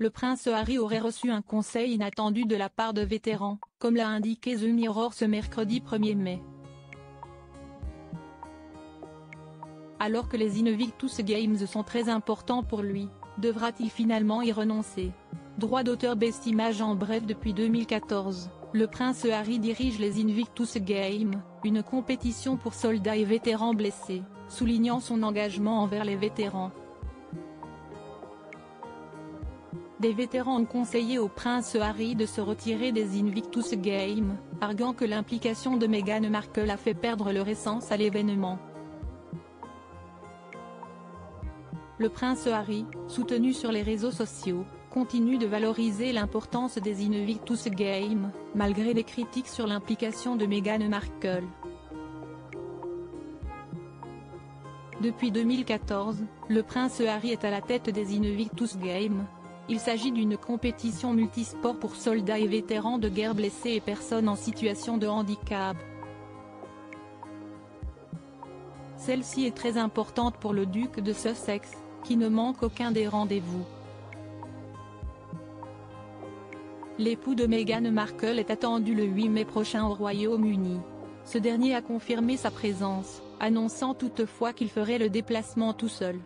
le prince Harry aurait reçu un conseil inattendu de la part de vétérans, comme l'a indiqué The Mirror ce mercredi 1er mai. Alors que les Invictus Games sont très importants pour lui, devra-t-il finalement y renoncer? Droit d'auteur Best Image. En bref, depuis 2014, le prince Harry dirige les Invictus Games, une compétition pour soldats et vétérans blessés, soulignant son engagement envers les vétérans. Des vétérans ont conseillé au prince Harry de se retirer des Invictus Games, arguant que l'implication de Meghan Markle a fait perdre leur essence à l'événement. Le prince Harry, soutenu sur les réseaux sociaux, continue de valoriser l'importance des Invictus Games, malgré les critiques sur l'implication de Meghan Markle. Depuis 2014, le prince Harry est à la tête des Invictus Games. Il s'agit d'une compétition multisport pour soldats et vétérans de guerre blessés et personnes en situation de handicap. Celle-ci est très importante pour le duc de Sussex, qui ne manque aucun des rendez-vous. L'époux de Meghan Markle est attendu le 8 mai prochain au Royaume-Uni. Ce dernier a confirmé sa présence, annonçant toutefois qu'il ferait le déplacement tout seul.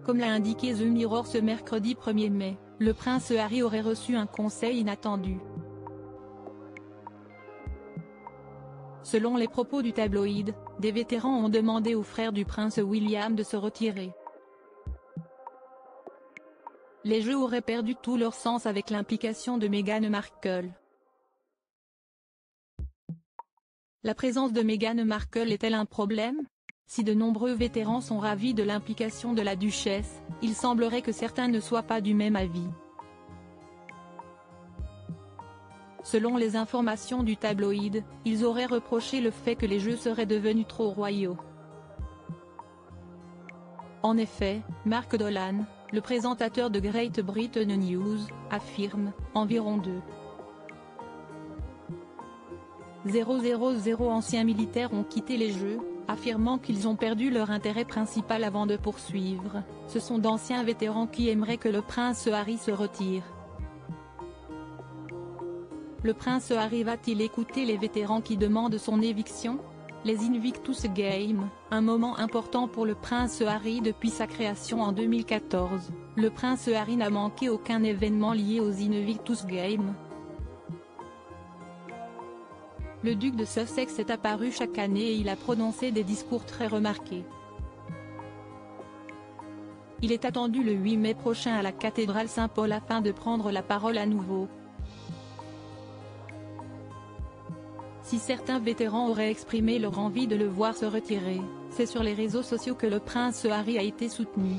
Comme l'a indiqué The Mirror ce mercredi 1er mai, le prince Harry aurait reçu un conseil inattendu. Selon les propos du tabloïd, des vétérans ont demandé au frère du prince William de se retirer. Les jeux auraient perdu tout leur sens avec l'implication de Meghan Markle. La présence de Meghan Markle est-elle un problème? Si de nombreux vétérans sont ravis de l'implication de la duchesse, il semblerait que certains ne soient pas du même avis. Selon les informations du tabloïd, ils auraient reproché le fait que les jeux seraient devenus trop royaux. En effet, Mark Dolan, le présentateur de Great Britain News, affirme « Environ 2,000 anciens militaires ont quitté les jeux, affirmant qu'ils ont perdu leur intérêt principal avant de poursuivre. Ce sont d'anciens vétérans qui aimeraient que le prince Harry se retire. » Le prince Harry va-t-il écouter les vétérans qui demandent son éviction? Les Invictus Games, un moment important pour le prince Harry depuis sa création en 2014, le prince Harry n'a manqué aucun événement lié aux Invictus Games. Le duc de Sussex est apparu chaque année et il a prononcé des discours très remarqués. Il est attendu le 8 mai prochain à la cathédrale Saint-Paul afin de prendre la parole à nouveau. Si certains vétérans auraient exprimé leur envie de le voir se retirer, c'est sur les réseaux sociaux que le prince Harry a été soutenu.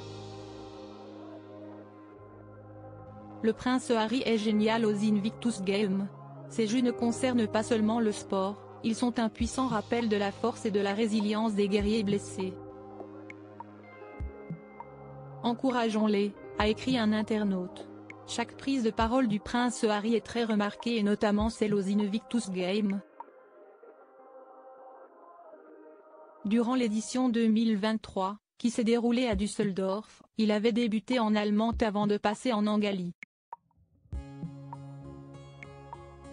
Le prince Harry est génial aux Invictus Games. Ces jeux ne concernent pas seulement le sport, ils sont un puissant rappel de la force et de la résilience des guerriers blessés. Encourageons-les, a écrit un internaute. Chaque prise de parole du prince Harry est très remarquée et notamment celle aux Invictus Games. Durant l'édition 2023, qui s'est déroulée à Düsseldorf, il avait débuté en allemand avant de passer en angali.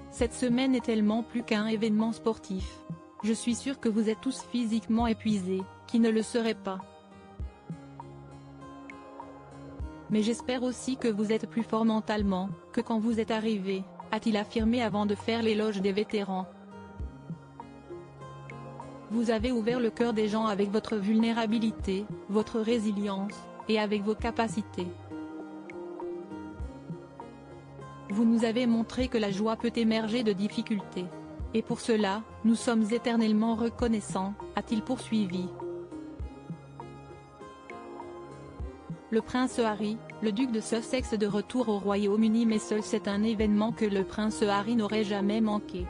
Cette semaine est tellement plus qu'un événement sportif. Je suis sûr que vous êtes tous physiquement épuisés, qui ne le seraient pas. Mais j'espère aussi que vous êtes plus fort mentalement, que quand vous êtes arrivé, a-t-il affirmé avant de faire l'éloge des vétérans. Vous avez ouvert le cœur des gens avec votre vulnérabilité, votre résilience, et avec vos capacités. Vous nous avez montré que la joie peut émerger de difficultés. Et pour cela, nous sommes éternellement reconnaissants, a-t-il poursuivi. Le prince Harry, le duc de Sussex de retour au Royaume-Uni, mais seul c'est un événement que le prince Harry n'aurait jamais manqué.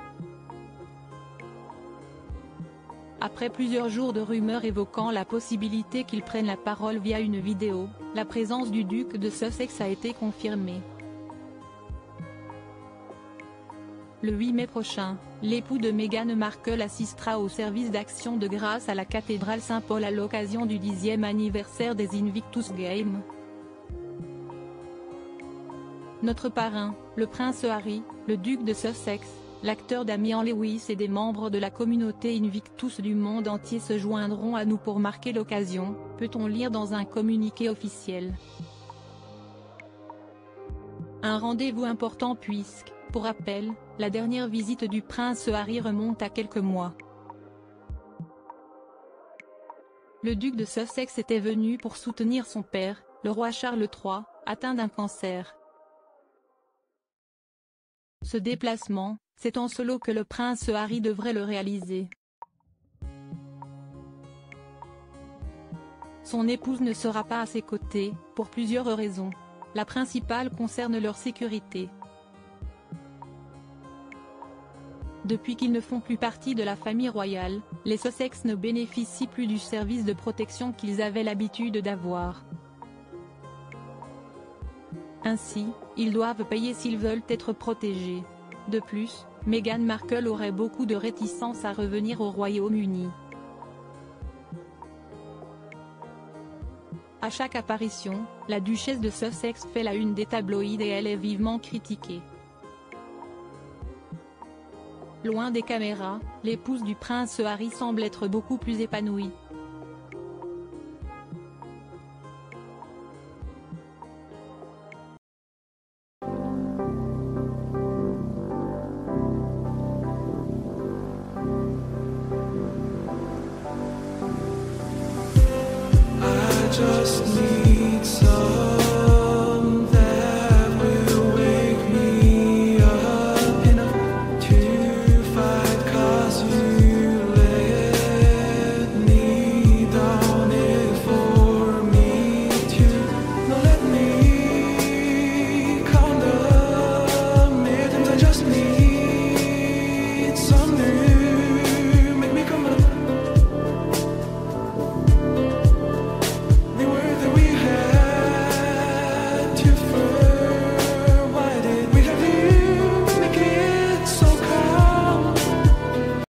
Après plusieurs jours de rumeurs évoquant la possibilité qu'il prenne la parole via une vidéo, la présence du duc de Sussex a été confirmée. Le 8 mai prochain, l'époux de Meghan Markle assistera au service d'action de grâce à la cathédrale Saint-Paul à l'occasion du 10e anniversaire des Invictus Games. Notre parrain, le prince Harry, le duc de Sussex, l'acteur Damian Lewis et des membres de la communauté Invictus du monde entier se joindront à nous pour marquer l'occasion, peut-on lire dans un communiqué officiel. Un rendez-vous important puisque, pour rappel, la dernière visite du prince Harry remonte à quelques mois. Le duc de Sussex était venu pour soutenir son père, le roi Charles III, atteint d'un cancer. Ce déplacement, c'est en solo que le prince Harry devrait le réaliser. Son épouse ne sera pas à ses côtés, pour plusieurs raisons. La principale concerne leur sécurité. Depuis qu'ils ne font plus partie de la famille royale, les Sussex ne bénéficient plus du service de protection qu'ils avaient l'habitude d'avoir. Ainsi, ils doivent payer s'ils veulent être protégés. De plus, Meghan Markle aurait beaucoup de réticence à revenir au Royaume-Uni. À chaque apparition, la duchesse de Sussex fait la une des tabloïds et elle est vivement critiquée. Loin des caméras, l'épouse du prince Harry semble être beaucoup plus épanouie. Just need